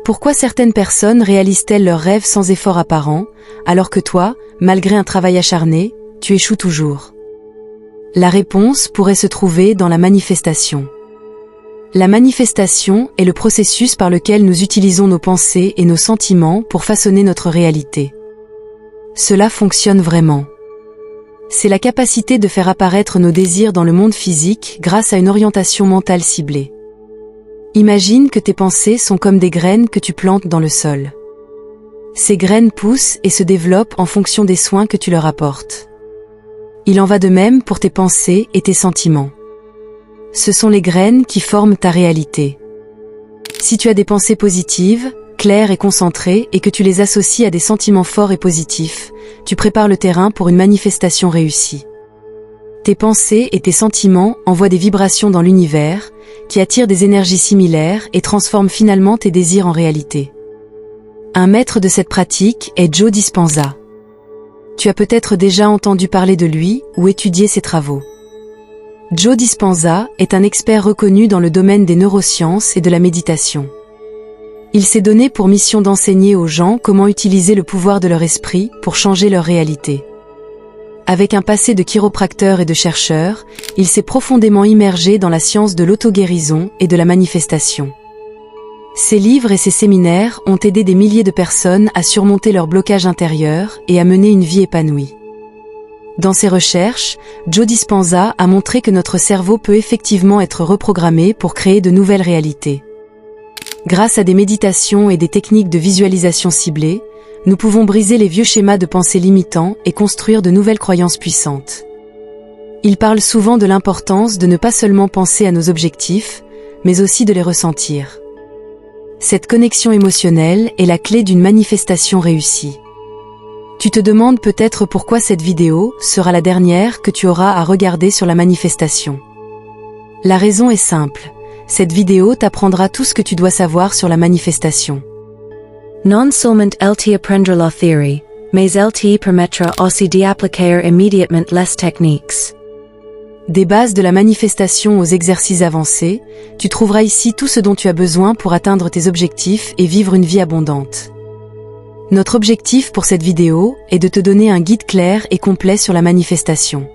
Pourquoi certaines personnes réalisent-elles leurs rêves sans effort apparent, alors que toi, malgré un travail acharné, tu échoues toujours? La réponse pourrait se trouver dans la manifestation. La manifestation est le processus par lequel nous utilisons nos pensées et nos sentiments pour façonner notre réalité. Cela fonctionne vraiment. C'est la capacité de faire apparaître nos désirs dans le monde physique grâce à une orientation mentale ciblée. Imagine que tes pensées sont comme des graines que tu plantes dans le sol. Ces graines poussent et se développent en fonction des soins que tu leur apportes. Il en va de même pour tes pensées et tes sentiments. Ce sont les graines qui forment ta réalité. Si tu as des pensées positives, claires et concentrées et que tu les associes à des sentiments forts et positifs, tu prépares le terrain pour une manifestation réussie. Tes pensées et tes sentiments envoient des vibrations dans l'univers, qui attirent des énergies similaires et transforment finalement tes désirs en réalité. Un maître de cette pratique est Joe Dispenza. Tu as peut-être déjà entendu parler de lui ou étudié ses travaux. Joe Dispenza est un expert reconnu dans le domaine des neurosciences et de la méditation. Il s'est donné pour mission d'enseigner aux gens comment utiliser le pouvoir de leur esprit pour changer leur réalité. Avec un passé de chiropracteur et de chercheur, il s'est profondément immergé dans la science de l'auto-guérison et de la manifestation. Ses livres et ses séminaires ont aidé des milliers de personnes à surmonter leur blocage intérieur et à mener une vie épanouie. Dans ses recherches, Joe Dispenza a montré que notre cerveau peut effectivement être reprogrammé pour créer de nouvelles réalités. Grâce à des méditations et des techniques de visualisation ciblées, nous pouvons briser les vieux schémas de pensée limitants et construire de nouvelles croyances puissantes. Il parle souvent de l'importance de ne pas seulement penser à nos objectifs, mais aussi de les ressentir. Cette connexion émotionnelle est la clé d'une manifestation réussie. Tu te demandes peut-être pourquoi cette vidéo sera la dernière que tu auras à regarder sur la manifestation. La raison est simple. Cette vidéo t'apprendra tout ce que tu dois savoir sur la manifestation. Non seulement LT apprendre la théorie, mais LT permettra aussi d'appliquer immédiatement les techniques. Des bases de la manifestation aux exercices avancés, tu trouveras ici tout ce dont tu as besoin pour atteindre tes objectifs et vivre une vie abondante. Notre objectif pour cette vidéo est de te donner un guide clair et complet sur la manifestation.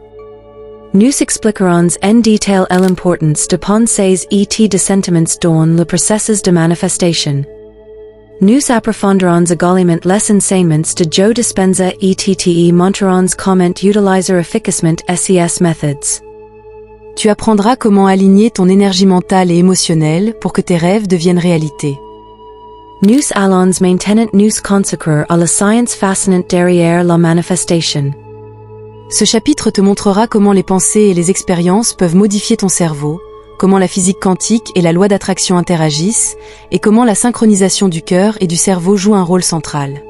Nous expliquerons en détail l'importance de penser et de sentiments dans le processus de manifestation. Nous approfondirons également les enseignements de Joe Dispenza et te montrerons comment utiliser efficacement ces methods. Tu apprendras comment aligner ton énergie mentale et émotionnelle pour que tes rêves deviennent réalité. Nous allons maintenant nous consacrer à la science fascinante derrière la manifestation. Ce chapitre te montrera comment les pensées et les expériences peuvent modifier ton cerveau, comment la physique quantique et la loi d'attraction interagissent, et comment la synchronisation du cœur et du cerveau joue un rôle central.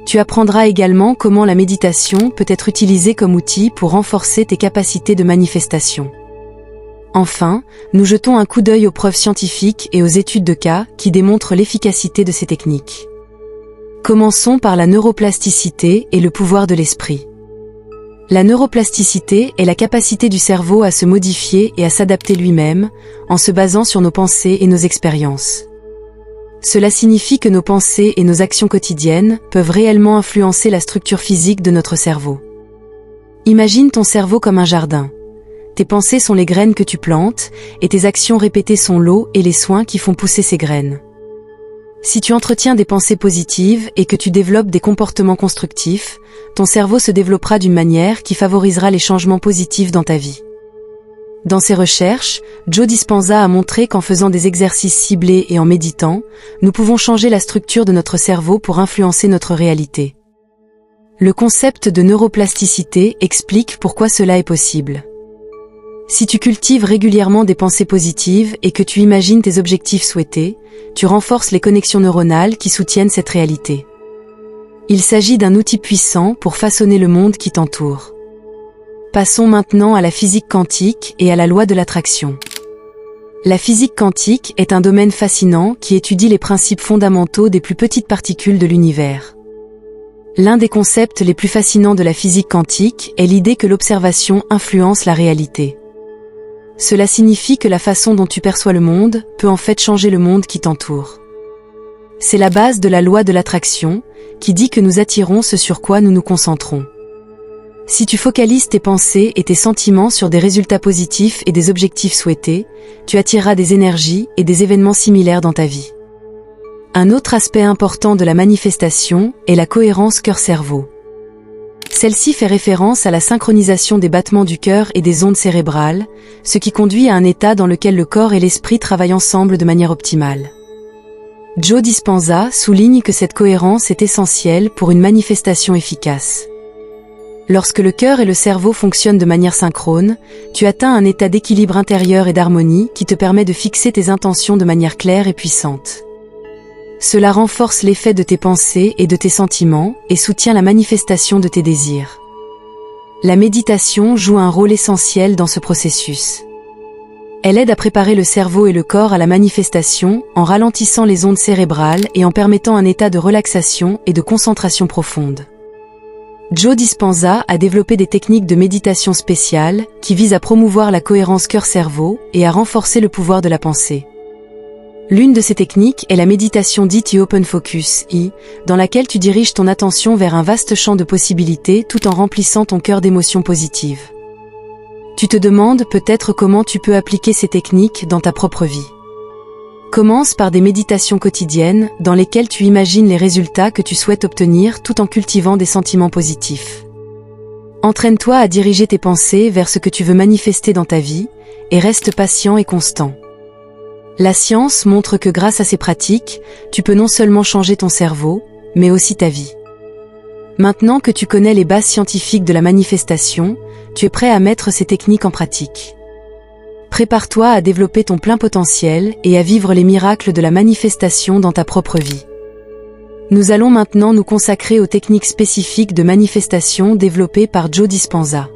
Tu apprendras également comment la méditation peut être utilisée comme outil pour renforcer tes capacités de manifestation. Enfin, nous jetons un coup d'œil aux preuves scientifiques et aux études de cas qui démontrent l'efficacité de ces techniques. Commençons par la neuroplasticité et le pouvoir de l'esprit. La neuroplasticité est la capacité du cerveau à se modifier et à s'adapter lui-même, en se basant sur nos pensées et nos expériences. Cela signifie que nos pensées et nos actions quotidiennes peuvent réellement influencer la structure physique de notre cerveau. Imagine ton cerveau comme un jardin. Tes pensées sont les graines que tu plantes, et tes actions répétées sont l'eau et les soins qui font pousser ces graines. Si tu entretiens des pensées positives et que tu développes des comportements constructifs, ton cerveau se développera d'une manière qui favorisera les changements positifs dans ta vie. Dans ses recherches, Joe Dispenza a montré qu'en faisant des exercices ciblés et en méditant, nous pouvons changer la structure de notre cerveau pour influencer notre réalité. Le concept de neuroplasticité explique pourquoi cela est possible. Si tu cultives régulièrement des pensées positives et que tu imagines tes objectifs souhaités, tu renforces les connexions neuronales qui soutiennent cette réalité. Il s'agit d'un outil puissant pour façonner le monde qui t'entoure. Passons maintenant à la physique quantique et à la loi de l'attraction. La physique quantique est un domaine fascinant qui étudie les principes fondamentaux des plus petites particules de l'univers. L'un des concepts les plus fascinants de la physique quantique est l'idée que l'observation influence la réalité. Cela signifie que la façon dont tu perçois le monde peut en fait changer le monde qui t'entoure. C'est la base de la loi de l'attraction, qui dit que nous attirons ce sur quoi nous nous concentrons. Si tu focalises tes pensées et tes sentiments sur des résultats positifs et des objectifs souhaités, tu attireras des énergies et des événements similaires dans ta vie. Un autre aspect important de la manifestation est la cohérence cœur-cerveau. Celle-ci fait référence à la synchronisation des battements du cœur et des ondes cérébrales, ce qui conduit à un état dans lequel le corps et l'esprit travaillent ensemble de manière optimale. Joe Dispenza souligne que cette cohérence est essentielle pour une manifestation efficace. Lorsque le cœur et le cerveau fonctionnent de manière synchrone, tu atteins un état d'équilibre intérieur et d'harmonie qui te permet de fixer tes intentions de manière claire et puissante. Cela renforce l'effet de tes pensées et de tes sentiments et soutient la manifestation de tes désirs. La méditation joue un rôle essentiel dans ce processus. Elle aide à préparer le cerveau et le corps à la manifestation en ralentissant les ondes cérébrales et en permettant un état de relaxation et de concentration profonde. Joe Dispenza a développé des techniques de méditation spéciales qui visent à promouvoir la cohérence cœur-cerveau et à renforcer le pouvoir de la pensée. L'une de ces techniques est la méditation dite Open Focus, dans laquelle tu diriges ton attention vers un vaste champ de possibilités tout en remplissant ton cœur d'émotions positives. Tu te demandes peut-être comment tu peux appliquer ces techniques dans ta propre vie. Commence par des méditations quotidiennes dans lesquelles tu imagines les résultats que tu souhaites obtenir tout en cultivant des sentiments positifs. Entraîne-toi à diriger tes pensées vers ce que tu veux manifester dans ta vie et reste patient et constant. La science montre que grâce à ces pratiques, tu peux non seulement changer ton cerveau, mais aussi ta vie. Maintenant que tu connais les bases scientifiques de la manifestation, tu es prêt à mettre ces techniques en pratique. Prépare-toi à développer ton plein potentiel et à vivre les miracles de la manifestation dans ta propre vie. Nous allons maintenant nous consacrer aux techniques spécifiques de manifestation développées par Joe Dispenza.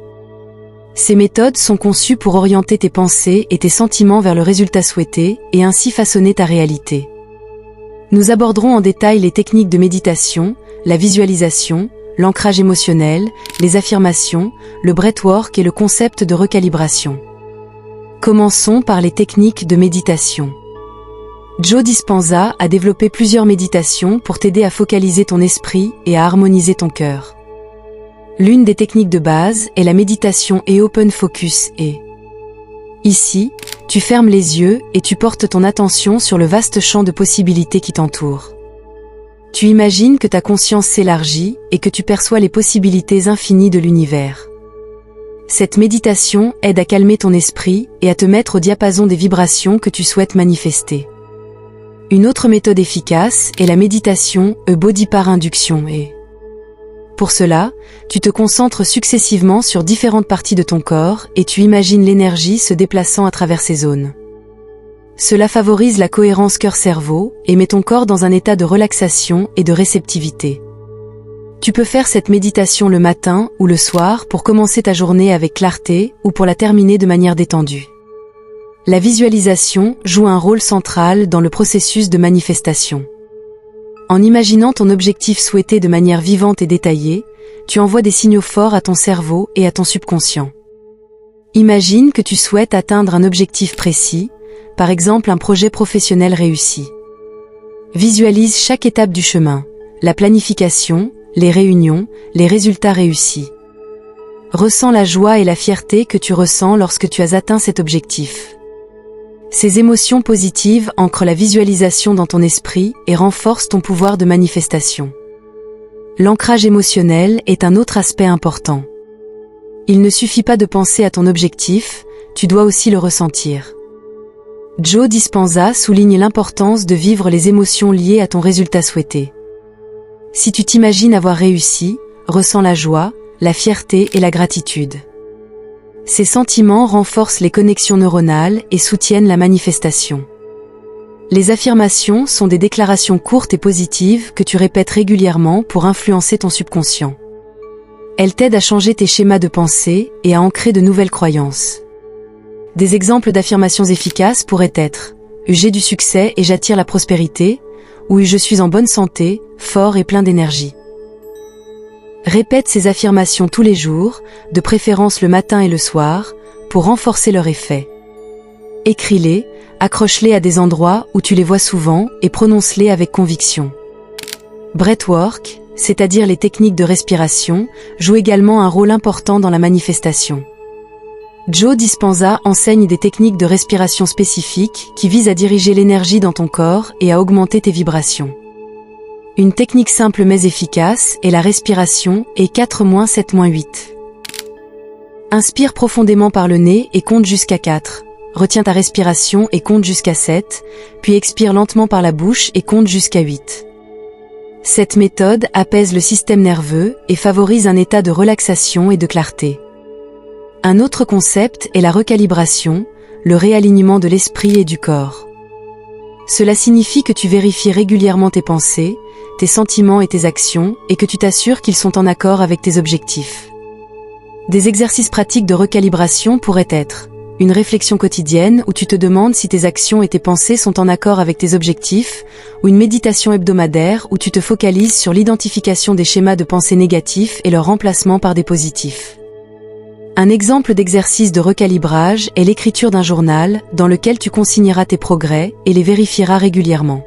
Ces méthodes sont conçues pour orienter tes pensées et tes sentiments vers le résultat souhaité et ainsi façonner ta réalité. Nous aborderons en détail les techniques de méditation, la visualisation, l'ancrage émotionnel, les affirmations, le breathwork et le concept de recalibration. Commençons par les techniques de méditation. Joe Dispenza a développé plusieurs méditations pour t'aider à focaliser ton esprit et à harmoniser ton cœur. L'une des techniques de base est la méditation Open Focus. Ici, tu fermes les yeux et tu portes ton attention sur le vaste champ de possibilités qui t'entoure. Tu imagines que ta conscience s'élargit et que tu perçois les possibilités infinies de l'univers. Cette méditation aide à calmer ton esprit et à te mettre au diapason des vibrations que tu souhaites manifester. Une autre méthode efficace est la méditation Body par induction. Pour cela, tu te concentres successivement sur différentes parties de ton corps et tu imagines l'énergie se déplaçant à travers ces zones. Cela favorise la cohérence cœur-cerveau et met ton corps dans un état de relaxation et de réceptivité. Tu peux faire cette méditation le matin ou le soir pour commencer ta journée avec clarté ou pour la terminer de manière détendue. La visualisation joue un rôle central dans le processus de manifestation. En imaginant ton objectif souhaité de manière vivante et détaillée, tu envoies des signaux forts à ton cerveau et à ton subconscient. Imagine que tu souhaites atteindre un objectif précis, par exemple un projet professionnel réussi. Visualise chaque étape du chemin, la planification, les réunions, les résultats réussis. Ressens la joie et la fierté que tu ressens lorsque tu as atteint cet objectif. Ces émotions positives ancrent la visualisation dans ton esprit et renforcent ton pouvoir de manifestation. L'ancrage émotionnel est un autre aspect important. Il ne suffit pas de penser à ton objectif, tu dois aussi le ressentir. Joe Dispenza souligne l'importance de vivre les émotions liées à ton résultat souhaité. Si tu t'imagines avoir réussi, ressens la joie, la fierté et la gratitude. Ces sentiments renforcent les connexions neuronales et soutiennent la manifestation. Les affirmations sont des déclarations courtes et positives que tu répètes régulièrement pour influencer ton subconscient. Elles t'aident à changer tes schémas de pensée et à ancrer de nouvelles croyances. Des exemples d'affirmations efficaces pourraient être « J'ai du succès et j'attire la prospérité » ou « Je suis en bonne santé, fort et plein d'énergie ». Répète ces affirmations tous les jours, de préférence le matin et le soir, pour renforcer leur effet. Écris-les, accroche-les à des endroits où tu les vois souvent et prononce-les avec conviction. Breathwork, c'est-à-dire les techniques de respiration, jouent également un rôle important dans la manifestation. Joe Dispenza enseigne des techniques de respiration spécifiques qui visent à diriger l'énergie dans ton corps et à augmenter tes vibrations. Une technique simple mais efficace est la respiration et 4-7-8. Inspire profondément par le nez et compte jusqu'à 4. Retiens ta respiration et compte jusqu'à 7, puis expire lentement par la bouche et compte jusqu'à 8. Cette méthode apaise le système nerveux et favorise un état de relaxation et de clarté. Un autre concept est la recalibration, le réalignement de l'esprit et du corps. Cela signifie que tu vérifies régulièrement tes pensées, tes sentiments et tes actions et que tu t'assures qu'ils sont en accord avec tes objectifs. Des exercices pratiques de recalibration pourraient être une réflexion quotidienne où tu te demandes si tes actions et tes pensées sont en accord avec tes objectifs, ou une méditation hebdomadaire où tu te focalises sur l'identification des schémas de pensée négatifs et leur remplacement par des positifs. Un exemple d'exercice de recalibrage est l'écriture d'un journal dans lequel tu consigneras tes progrès et les vérifieras régulièrement.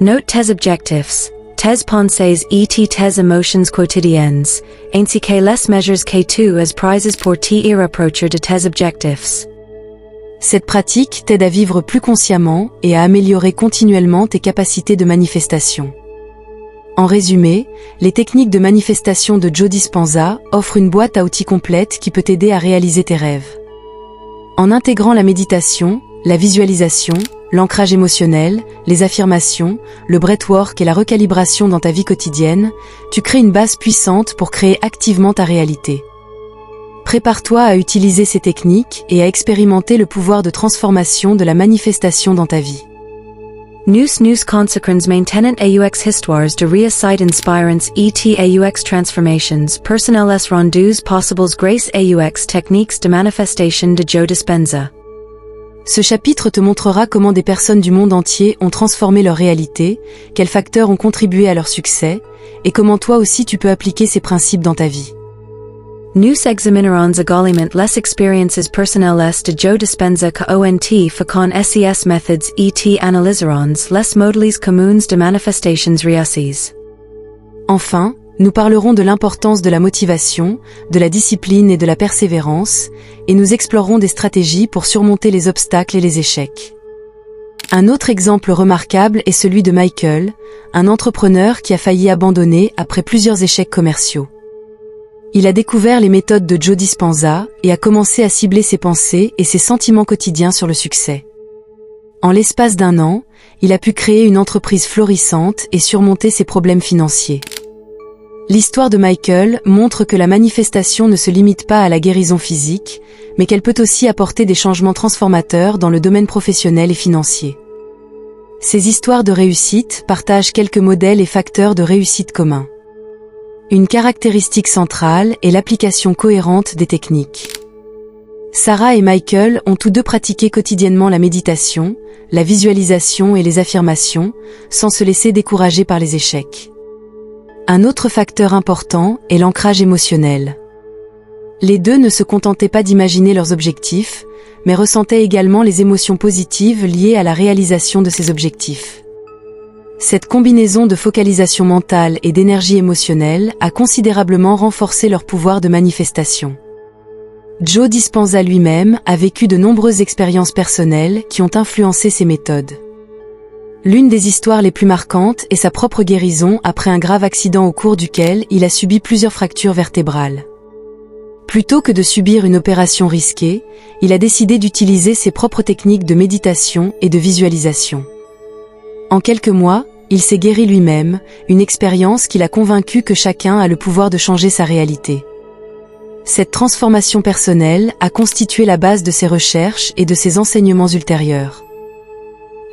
Note tes objectifs. Tes pensées et tes emotions quotidiennes, ainsi que les mesures que tu as prises pour te rapprocher de tes objectifs. Cette pratique t'aide à vivre plus consciemment et à améliorer continuellement tes capacités de manifestation. En résumé, les techniques de manifestation de Joe Dispenza offrent une boîte à outils complète qui peut t'aider à réaliser tes rêves. En intégrant la méditation, la visualisation, l'ancrage émotionnel, les affirmations, le breathwork et la recalibration dans ta vie quotidienne, tu crées une base puissante pour créer activement ta réalité. Prépare-toi à utiliser ces techniques et à expérimenter le pouvoir de transformation de la manifestation dans ta vie. Nous conséquences maintenent aux histoires de réussite inspirantes et aux transformations personnelles rendues possibles grâce aux techniques de manifestation de Joe Dispenza. Ce chapitre te montrera comment des personnes du monde entier ont transformé leur réalité, quels facteurs ont contribué à leur succès, et comment toi aussi tu peux appliquer ces principes dans ta vie. Nous examinerons également les expériences personnelles de Joe Dispenza que ont focon ses methods et analyserons les modalités communes de manifestations réussies. Enfin, nous parlerons de l'importance de la motivation, de la discipline et de la persévérance, et nous explorerons des stratégies pour surmonter les obstacles et les échecs. Un autre exemple remarquable est celui de Michael, un entrepreneur qui a failli abandonner après plusieurs échecs commerciaux. Il a découvert les méthodes de Joe Dispenza et a commencé à cibler ses pensées et ses sentiments quotidiens sur le succès. En l'espace d'1 an, il a pu créer une entreprise florissante et surmonter ses problèmes financiers. L'histoire de Michael montre que la manifestation ne se limite pas à la guérison physique, mais qu'elle peut aussi apporter des changements transformateurs dans le domaine professionnel et financier. Ces histoires de réussite partagent quelques modèles et facteurs de réussite communs. Une caractéristique centrale est l'application cohérente des techniques. Sarah et Michael ont tous deux pratiqué quotidiennement la méditation, la visualisation et les affirmations, sans se laisser décourager par les échecs. Un autre facteur important est l'ancrage émotionnel. Les deux ne se contentaient pas d'imaginer leurs objectifs, mais ressentaient également les émotions positives liées à la réalisation de ces objectifs. Cette combinaison de focalisation mentale et d'énergie émotionnelle a considérablement renforcé leur pouvoir de manifestation. Joe Dispenza lui-même a vécu de nombreuses expériences personnelles qui ont influencé ses méthodes. L'une des histoires les plus marquantes est sa propre guérison après un grave accident au cours duquel il a subi plusieurs fractures vertébrales. Plutôt que de subir une opération risquée, il a décidé d'utiliser ses propres techniques de méditation et de visualisation. En quelques mois, il s'est guéri lui-même, une expérience qui l'a convaincu que chacun a le pouvoir de changer sa réalité. Cette transformation personnelle a constitué la base de ses recherches et de ses enseignements ultérieurs.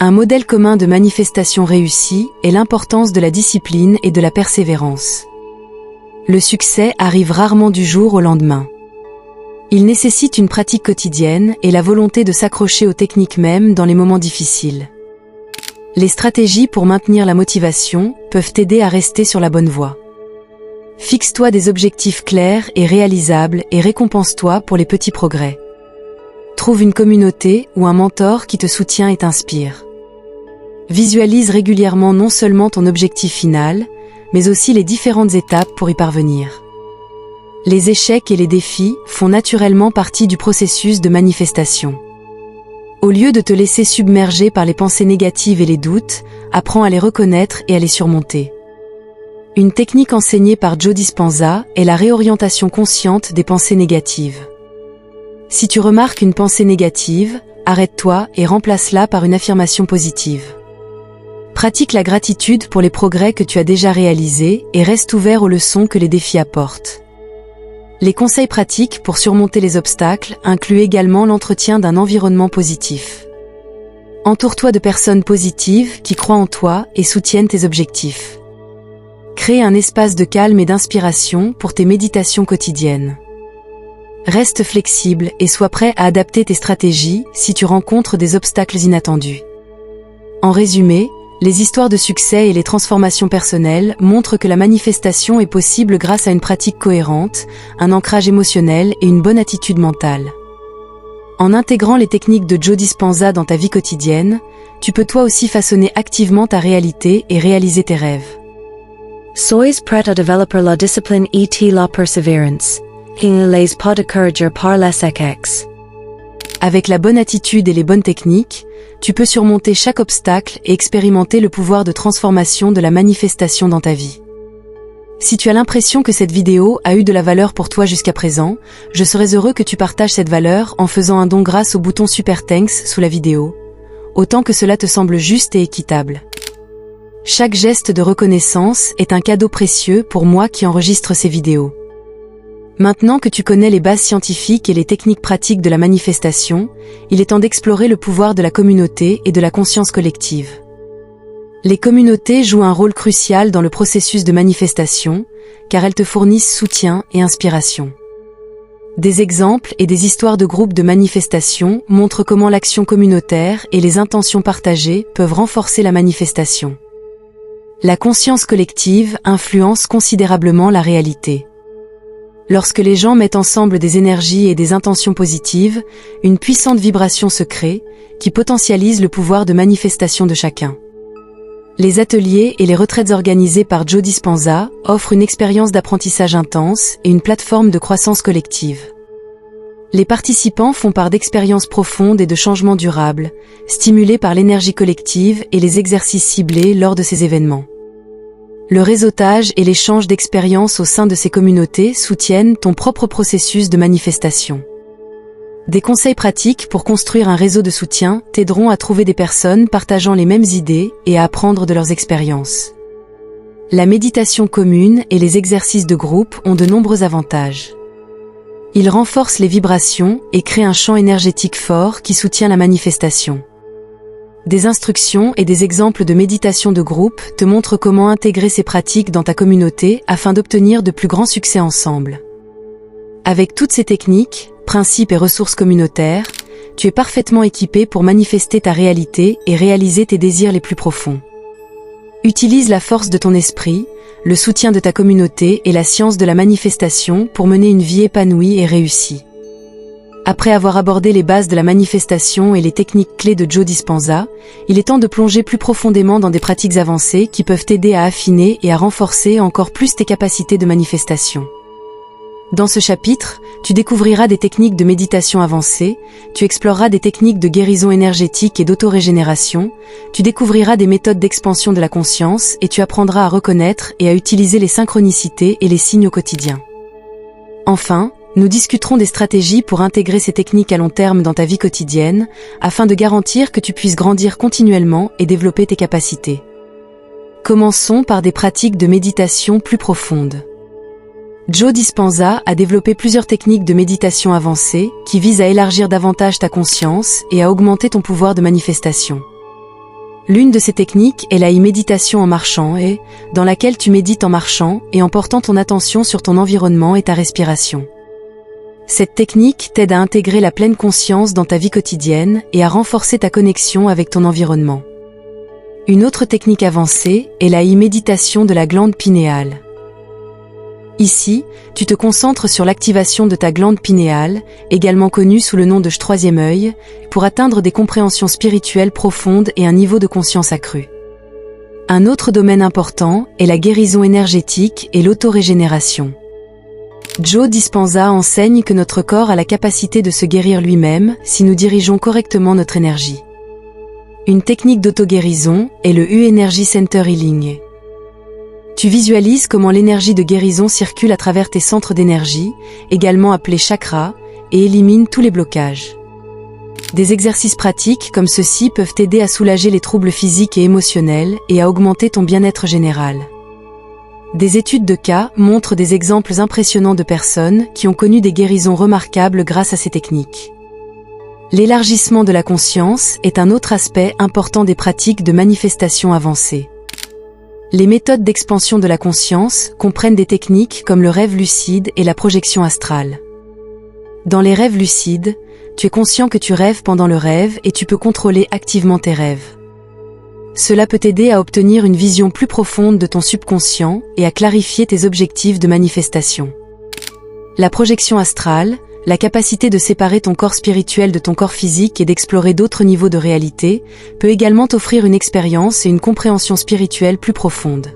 Un modèle commun de manifestation réussie est l'importance de la discipline et de la persévérance. Le succès arrive rarement du jour au lendemain. Il nécessite une pratique quotidienne et la volonté de s'accrocher aux techniques mêmes dans les moments difficiles. Les stratégies pour maintenir la motivation peuvent t'aider à rester sur la bonne voie. Fixe-toi des objectifs clairs et réalisables et récompense-toi pour les petits progrès. Trouve une communauté ou un mentor qui te soutient et t'inspire. Visualise régulièrement non seulement ton objectif final, mais aussi les différentes étapes pour y parvenir. Les échecs et les défis font naturellement partie du processus de manifestation. Au lieu de te laisser submerger par les pensées négatives et les doutes, apprends à les reconnaître et à les surmonter. Une technique enseignée par Joe Dispenza est la réorientation consciente des pensées négatives. Si tu remarques une pensée négative, arrête-toi et remplace-la par une affirmation positive. Pratique la gratitude pour les progrès que tu as déjà réalisés et reste ouvert aux leçons que les défis apportent. Les conseils pratiques pour surmonter les obstacles incluent également l'entretien d'un environnement positif. Entoure-toi de personnes positives qui croient en toi et soutiennent tes objectifs. Crée un espace de calme et d'inspiration pour tes méditations quotidiennes. Reste flexible et sois prêt à adapter tes stratégies si tu rencontres des obstacles inattendus. En résumé, les histoires de succès et les transformations personnelles montrent que la manifestation est possible grâce à une pratique cohérente, un ancrage émotionnel et une bonne attitude mentale. En intégrant les techniques de Joe Dispenza dans ta vie quotidienne, tu peux toi aussi façonner activement ta réalité et réaliser tes rêves. Sois prêt à développer la discipline et la persévérance. Il les pas de courage par les échecs. Avec la bonne attitude et les bonnes techniques, tu peux surmonter chaque obstacle et expérimenter le pouvoir de transformation de la manifestation dans ta vie. Si tu as l'impression que cette vidéo a eu de la valeur pour toi jusqu'à présent, je serais heureux que tu partages cette valeur en faisant un don grâce au bouton Super Thanks sous la vidéo, autant que cela te semble juste et équitable. Chaque geste de reconnaissance est un cadeau précieux pour moi qui enregistre ces vidéos. Maintenant que tu connais les bases scientifiques et les techniques pratiques de la manifestation, il est temps d'explorer le pouvoir de la communauté et de la conscience collective. Les communautés jouent un rôle crucial dans le processus de manifestation, car elles te fournissent soutien et inspiration. Des exemples et des histoires de groupes de manifestation montrent comment l'action communautaire et les intentions partagées peuvent renforcer la manifestation. La conscience collective influence considérablement la réalité. Lorsque les gens mettent ensemble des énergies et des intentions positives, une puissante vibration se crée, qui potentialise le pouvoir de manifestation de chacun. Les ateliers et les retraites organisées par Joe Dispenza offrent une expérience d'apprentissage intense et une plateforme de croissance collective. Les participants font part d'expériences profondes et de changements durables, stimulés par l'énergie collective et les exercices ciblés lors de ces événements. Le réseautage et l'échange d'expériences au sein de ces communautés soutiennent ton propre processus de manifestation. Des conseils pratiques pour construire un réseau de soutien t'aideront à trouver des personnes partageant les mêmes idées et à apprendre de leurs expériences. La méditation commune et les exercices de groupe ont de nombreux avantages. Ils renforcent les vibrations et créent un champ énergétique fort qui soutient la manifestation. Des instructions et des exemples de méditation de groupe te montrent comment intégrer ces pratiques dans ta communauté afin d'obtenir de plus grands succès ensemble. Avec toutes ces techniques, principes et ressources communautaires, tu es parfaitement équipé pour manifester ta réalité et réaliser tes désirs les plus profonds. Utilise la force de ton esprit, le soutien de ta communauté et la science de la manifestation pour mener une vie épanouie et réussie. Après avoir abordé les bases de la manifestation et les techniques clés de Joe Dispenza, il est temps de plonger plus profondément dans des pratiques avancées qui peuvent t'aider à affiner et à renforcer encore plus tes capacités de manifestation. Dans ce chapitre, tu découvriras des techniques de méditation avancées, tu exploreras des techniques de guérison énergétique et d'autorégénération, tu découvriras des méthodes d'expansion de la conscience et tu apprendras à reconnaître et à utiliser les synchronicités et les signes au quotidien. Enfin, nous discuterons des stratégies pour intégrer ces techniques à long terme dans ta vie quotidienne, afin de garantir que tu puisses grandir continuellement et développer tes capacités. Commençons par des pratiques de méditation plus profondes. Joe Dispenza a développé plusieurs techniques de méditation avancées qui visent à élargir davantage ta conscience et à augmenter ton pouvoir de manifestation. L'une de ces techniques est la méditation en marchant dans laquelle tu médites en marchant et en portant ton attention sur ton environnement et ta respiration. Cette technique t'aide à intégrer la pleine conscience dans ta vie quotidienne et à renforcer ta connexion avec ton environnement. Une autre technique avancée est la méditation de la glande pinéale. Ici, tu te concentres sur l'activation de ta glande pinéale, également connue sous le nom de troisième œil, pour atteindre des compréhensions spirituelles profondes et un niveau de conscience accru. Un autre domaine important est la guérison énergétique et l'autorégénération. Joe Dispenza enseigne que notre corps a la capacité de se guérir lui-même si nous dirigeons correctement notre énergie. Une technique d'auto-guérison est le U-Energy Center Healing. Tu visualises comment l'énergie de guérison circule à travers tes centres d'énergie, également appelés chakras, et élimine tous les blocages. Des exercices pratiques comme ceux-ci peuvent t'aider à soulager les troubles physiques et émotionnels et à augmenter ton bien-être général. Des études de cas montrent des exemples impressionnants de personnes qui ont connu des guérisons remarquables grâce à ces techniques. L'élargissement de la conscience est un autre aspect important des pratiques de manifestation avancée. Les méthodes d'expansion de la conscience comprennent des techniques comme le rêve lucide et la projection astrale. Dans les rêves lucides, tu es conscient que tu rêves pendant le rêve et tu peux contrôler activement tes rêves. Cela peut t'aider à obtenir une vision plus profonde de ton subconscient et à clarifier tes objectifs de manifestation. La projection astrale, la capacité de séparer ton corps spirituel de ton corps physique et d'explorer d'autres niveaux de réalité, peut également t'offrir une expérience et une compréhension spirituelle plus profonde.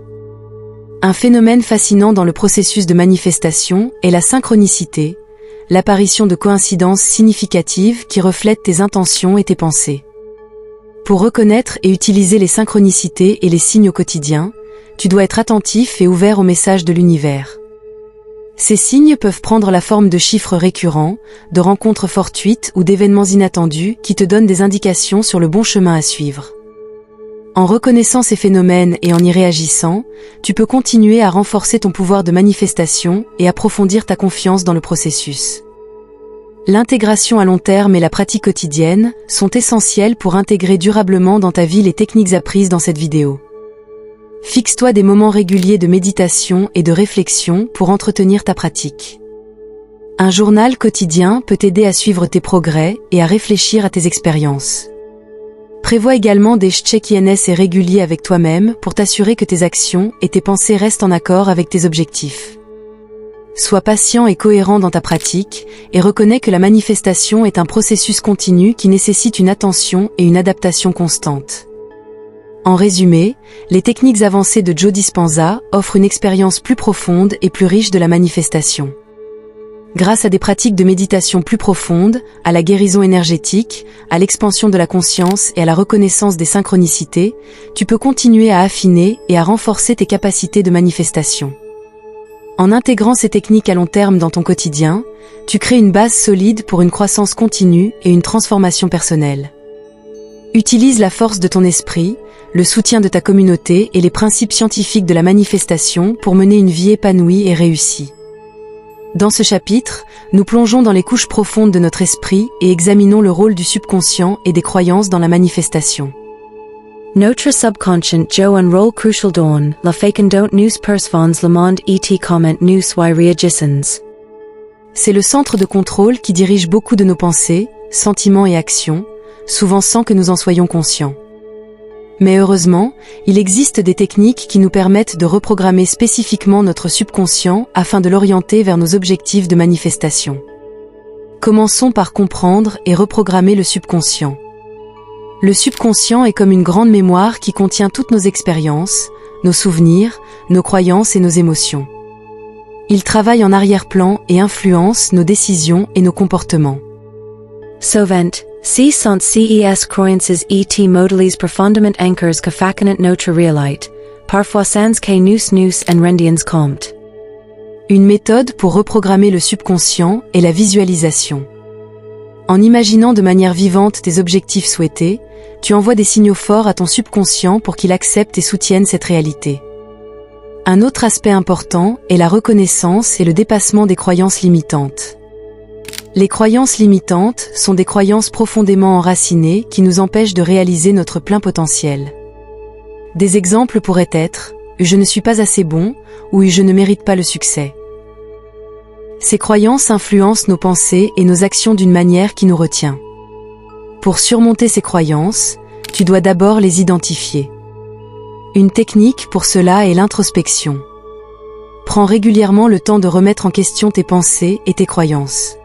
Un phénomène fascinant dans le processus de manifestation est la synchronicité, l'apparition de coïncidences significatives qui reflètent tes intentions et tes pensées. Pour reconnaître et utiliser les synchronicités et les signes au quotidien, tu dois être attentif et ouvert aux messages de l'univers. Ces signes peuvent prendre la forme de chiffres récurrents, de rencontres fortuites ou d'événements inattendus qui te donnent des indications sur le bon chemin à suivre. En reconnaissant ces phénomènes et en y réagissant, tu peux continuer à renforcer ton pouvoir de manifestation et approfondir ta confiance dans le processus. L'intégration à long terme et la pratique quotidienne sont essentielles pour intégrer durablement dans ta vie les techniques apprises dans cette vidéo. Fixe-toi des moments réguliers de méditation et de réflexion pour entretenir ta pratique. Un journal quotidien peut t'aider à suivre tes progrès et à réfléchir à tes expériences. Prévois également des check-ins réguliers avec toi-même pour t'assurer que tes actions et tes pensées restent en accord avec tes objectifs. Sois patient et cohérent dans ta pratique et reconnais que la manifestation est un processus continu qui nécessite une attention et une adaptation constante. En résumé, les techniques avancées de Joe Dispenza offrent une expérience plus profonde et plus riche de la manifestation. Grâce à des pratiques de méditation plus profondes, à la guérison énergétique, à l'expansion de la conscience et à la reconnaissance des synchronicités, tu peux continuer à affiner et à renforcer tes capacités de manifestation. En intégrant ces techniques à long terme dans ton quotidien, tu crées une base solide pour une croissance continue et une transformation personnelle. Utilise la force de ton esprit, le soutien de ta communauté et les principes scientifiques de la manifestation pour mener une vie épanouie et réussie. Dans ce chapitre, nous plongeons dans les couches profondes de notre esprit et examinons le rôle du subconscient et des croyances dans la manifestation. Notre subconscient Joe un rôle crucial dans la fécondation nous persvans le monde et comment nous y réagissons. C'est le centre de contrôle qui dirige beaucoup de nos pensées, sentiments et actions, souvent sans que nous en soyons conscients. Mais heureusement, il existe des techniques qui nous permettent de reprogrammer spécifiquement notre subconscient afin de l'orienter vers nos objectifs de manifestation. Commençons par comprendre et reprogrammer le subconscient. Le subconscient est comme une grande mémoire qui contient toutes nos expériences, nos souvenirs, nos croyances et nos émotions. Il travaille en arrière-plan et influence nos décisions et nos comportements. Sovent, si sont ces croyances et modalies profondément ancrées que facanent notre réalité, parfois sans que nous en rendions compte. Une méthode pour reprogrammer le subconscient est la visualisation. En imaginant de manière vivante tes objectifs souhaités, tu envoies des signaux forts à ton subconscient pour qu'il accepte et soutienne cette réalité. Un autre aspect important est la reconnaissance et le dépassement des croyances limitantes. Les croyances limitantes sont des croyances profondément enracinées qui nous empêchent de réaliser notre plein potentiel. Des exemples pourraient être « je ne suis pas assez bon » ou « je ne mérite pas le succès ». Ces croyances influencent nos pensées et nos actions d'une manière qui nous retient. Pour surmonter ces croyances, tu dois d'abord les identifier. Une technique pour cela est l'introspection. Prends régulièrement le temps de remettre en question tes pensées et tes croyances.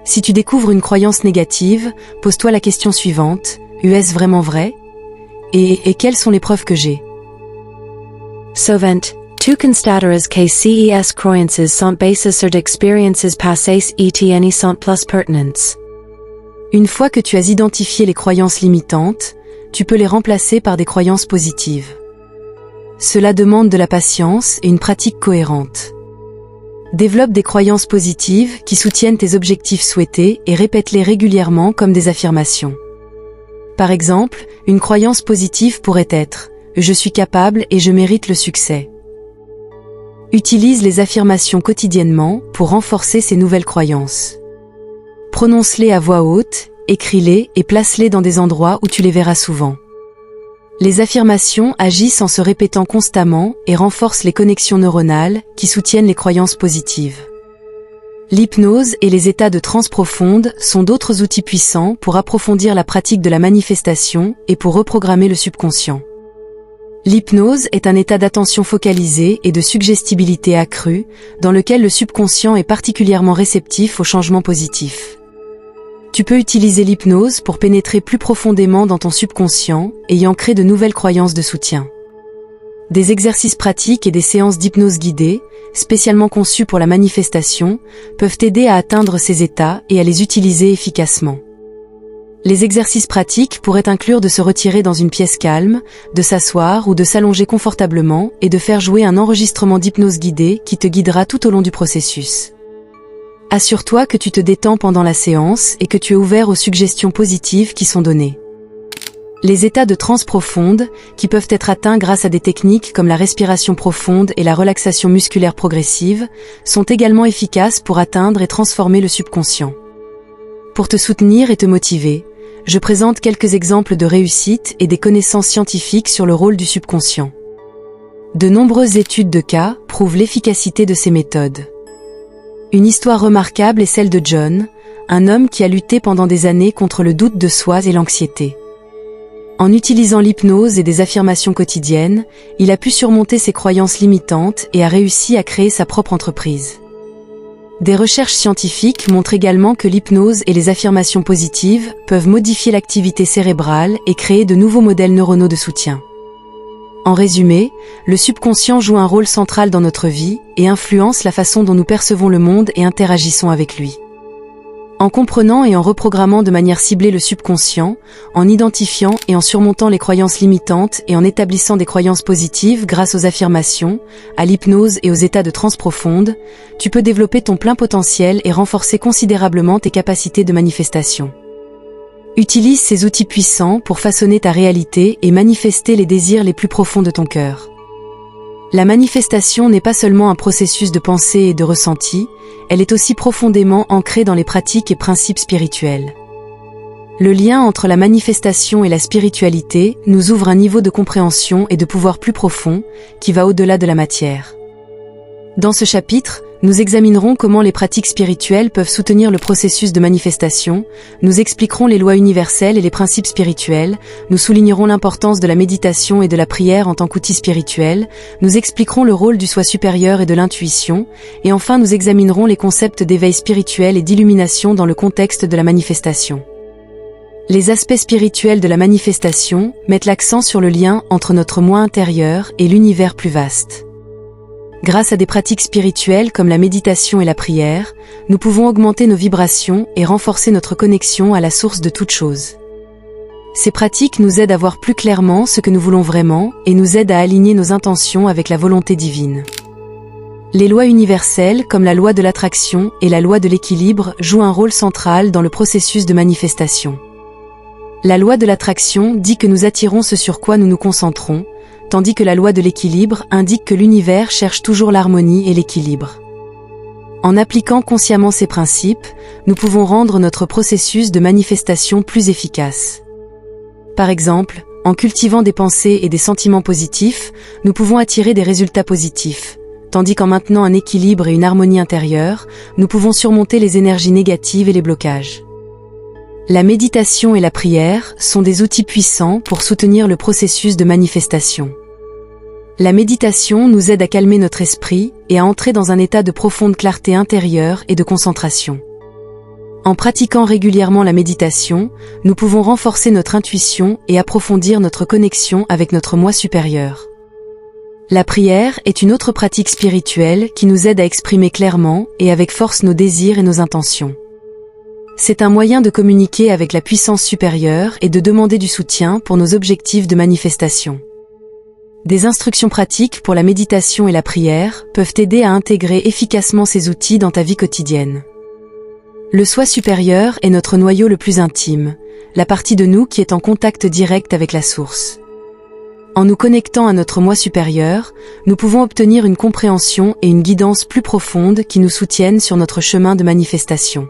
Si tu découvres une croyance négative, pose-toi la question suivante, est-ce vraiment vrai? Et quelles sont les preuves que j'ai? Sovent, tu constateras que ces croyances sont basées sur d'expériences passées et n'y sont plus pertinentes. Une fois que tu as identifié les croyances limitantes, tu peux les remplacer par des croyances positives. Cela demande de la patience et une pratique cohérente. Développe des croyances positives qui soutiennent tes objectifs souhaités et répète-les régulièrement comme des affirmations. Par exemple, une croyance positive pourrait être « Je suis capable et je mérite le succès ». Utilise les affirmations quotidiennement pour renforcer ces nouvelles croyances. Prononce-les à voix haute, écris-les et place-les dans des endroits où tu les verras souvent. Les affirmations agissent en se répétant constamment et renforcent les connexions neuronales qui soutiennent les croyances positives. L'hypnose et les états de transe profonde sont d'autres outils puissants pour approfondir la pratique de la manifestation et pour reprogrammer le subconscient. L'hypnose est un état d'attention focalisée et de suggestibilité accrue, dans lequel le subconscient est particulièrement réceptif aux changements positifs. Tu peux utiliser l'hypnose pour pénétrer plus profondément dans ton subconscient et y ancrer de nouvelles croyances de soutien. Des exercices pratiques et des séances d'hypnose guidée, spécialement conçues pour la manifestation, peuvent t'aider à atteindre ces états et à les utiliser efficacement. Les exercices pratiques pourraient inclure de se retirer dans une pièce calme, de s'asseoir ou de s'allonger confortablement et de faire jouer un enregistrement d'hypnose guidée qui te guidera tout au long du processus. Assure-toi que tu te détends pendant la séance et que tu es ouvert aux suggestions positives qui sont données. Les états de transe profonde, qui peuvent être atteints grâce à des techniques comme la respiration profonde et la relaxation musculaire progressive, sont également efficaces pour atteindre et transformer le subconscient. Pour te soutenir et te motiver, je présente quelques exemples de réussite et des connaissances scientifiques sur le rôle du subconscient. De nombreuses études de cas prouvent l'efficacité de ces méthodes. Une histoire remarquable est celle de John, un homme qui a lutté pendant des années contre le doute de soi et l'anxiété. En utilisant l'hypnose et des affirmations quotidiennes, il a pu surmonter ses croyances limitantes et a réussi à créer sa propre entreprise. Des recherches scientifiques montrent également que l'hypnose et les affirmations positives peuvent modifier l'activité cérébrale et créer de nouveaux modèles neuronaux de soutien. En résumé, le subconscient joue un rôle central dans notre vie et influence la façon dont nous percevons le monde et interagissons avec lui. En comprenant et en reprogrammant de manière ciblée le subconscient, en identifiant et en surmontant les croyances limitantes et en établissant des croyances positives grâce aux affirmations, à l'hypnose et aux états de transe profonde, tu peux développer ton plein potentiel et renforcer considérablement tes capacités de manifestation. Utilise ces outils puissants pour façonner ta réalité et manifester les désirs les plus profonds de ton cœur. La manifestation n'est pas seulement un processus de pensée et de ressenti, elle est aussi profondément ancrée dans les pratiques et principes spirituels. Le lien entre la manifestation et la spiritualité nous ouvre un niveau de compréhension et de pouvoir plus profond, qui va au-delà de la matière. Dans ce chapitre, nous examinerons comment les pratiques spirituelles peuvent soutenir le processus de manifestation, nous expliquerons les lois universelles et les principes spirituels, nous soulignerons l'importance de la méditation et de la prière en tant qu'outil spirituel, nous expliquerons le rôle du soi supérieur et de l'intuition, et enfin nous examinerons les concepts d'éveil spirituel et d'illumination dans le contexte de la manifestation. Les aspects spirituels de la manifestation mettent l'accent sur le lien entre notre moi intérieur et l'univers plus vaste. Grâce à des pratiques spirituelles comme la méditation et la prière, nous pouvons augmenter nos vibrations et renforcer notre connexion à la source de toute chose. Ces pratiques nous aident à voir plus clairement ce que nous voulons vraiment et nous aident à aligner nos intentions avec la volonté divine. Les lois universelles comme la loi de l'attraction et la loi de l'équilibre jouent un rôle central dans le processus de manifestation. La loi de l'attraction dit que nous attirons ce sur quoi nous nous concentrons, tandis que la loi de l'équilibre indique que l'univers cherche toujours l'harmonie et l'équilibre. En appliquant consciemment ces principes, nous pouvons rendre notre processus de manifestation plus efficace. Par exemple, en cultivant des pensées et des sentiments positifs, nous pouvons attirer des résultats positifs, tandis qu'en maintenant un équilibre et une harmonie intérieure, nous pouvons surmonter les énergies négatives et les blocages. La méditation et la prière sont des outils puissants pour soutenir le processus de manifestation. La méditation nous aide à calmer notre esprit et à entrer dans un état de profonde clarté intérieure et de concentration. En pratiquant régulièrement la méditation, nous pouvons renforcer notre intuition et approfondir notre connexion avec notre moi supérieur. La prière est une autre pratique spirituelle qui nous aide à exprimer clairement et avec force nos désirs et nos intentions. C'est un moyen de communiquer avec la puissance supérieure et de demander du soutien pour nos objectifs de manifestation. Des instructions pratiques pour la méditation et la prière peuvent t'aider à intégrer efficacement ces outils dans ta vie quotidienne. Le soi supérieur est notre noyau le plus intime, la partie de nous qui est en contact direct avec la source. En nous connectant à notre moi supérieur, nous pouvons obtenir une compréhension et une guidance plus profonde qui nous soutiennent sur notre chemin de manifestation.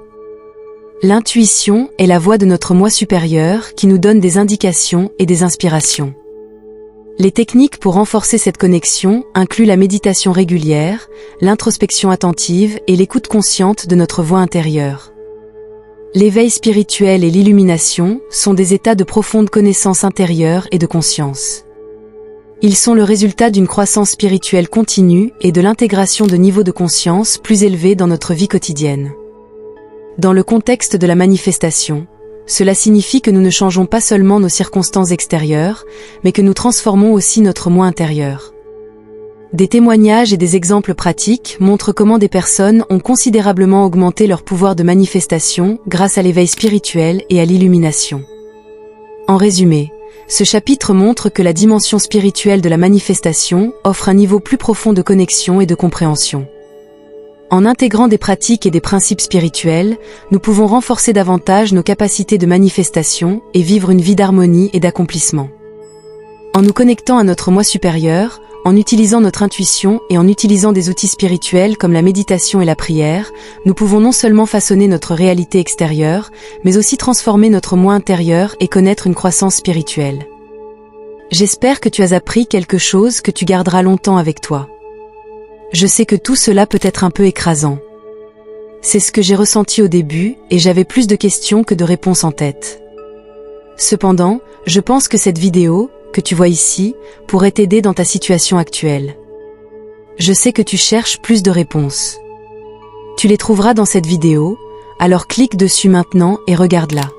L'intuition est la voix de notre moi supérieur qui nous donne des indications et des inspirations. Les techniques pour renforcer cette connexion incluent la méditation régulière, l'introspection attentive et l'écoute consciente de notre voix intérieure. L'éveil spirituel et l'illumination sont des états de profonde connaissance intérieure et de conscience. Ils sont le résultat d'une croissance spirituelle continue et de l'intégration de niveaux de conscience plus élevés dans notre vie quotidienne. Dans le contexte de la manifestation, cela signifie que nous ne changeons pas seulement nos circonstances extérieures, mais que nous transformons aussi notre moi intérieur. Des témoignages et des exemples pratiques montrent comment des personnes ont considérablement augmenté leur pouvoir de manifestation grâce à l'éveil spirituel et à l'illumination. En résumé, ce chapitre montre que la dimension spirituelle de la manifestation offre un niveau plus profond de connexion et de compréhension. En intégrant des pratiques et des principes spirituels, nous pouvons renforcer davantage nos capacités de manifestation et vivre une vie d'harmonie et d'accomplissement. En nous connectant à notre moi supérieur, en utilisant notre intuition et en utilisant des outils spirituels comme la méditation et la prière, nous pouvons non seulement façonner notre réalité extérieure, mais aussi transformer notre moi intérieur et connaître une croissance spirituelle. J'espère que tu as appris quelque chose que tu garderas longtemps avec toi. Je sais que tout cela peut être un peu écrasant. C'est ce que j'ai ressenti au début et j'avais plus de questions que de réponses en tête. Cependant, je pense que cette vidéo, que tu vois ici, pourrait t'aider dans ta situation actuelle. Je sais que tu cherches plus de réponses. Tu les trouveras dans cette vidéo, alors clique dessus maintenant et regarde-la.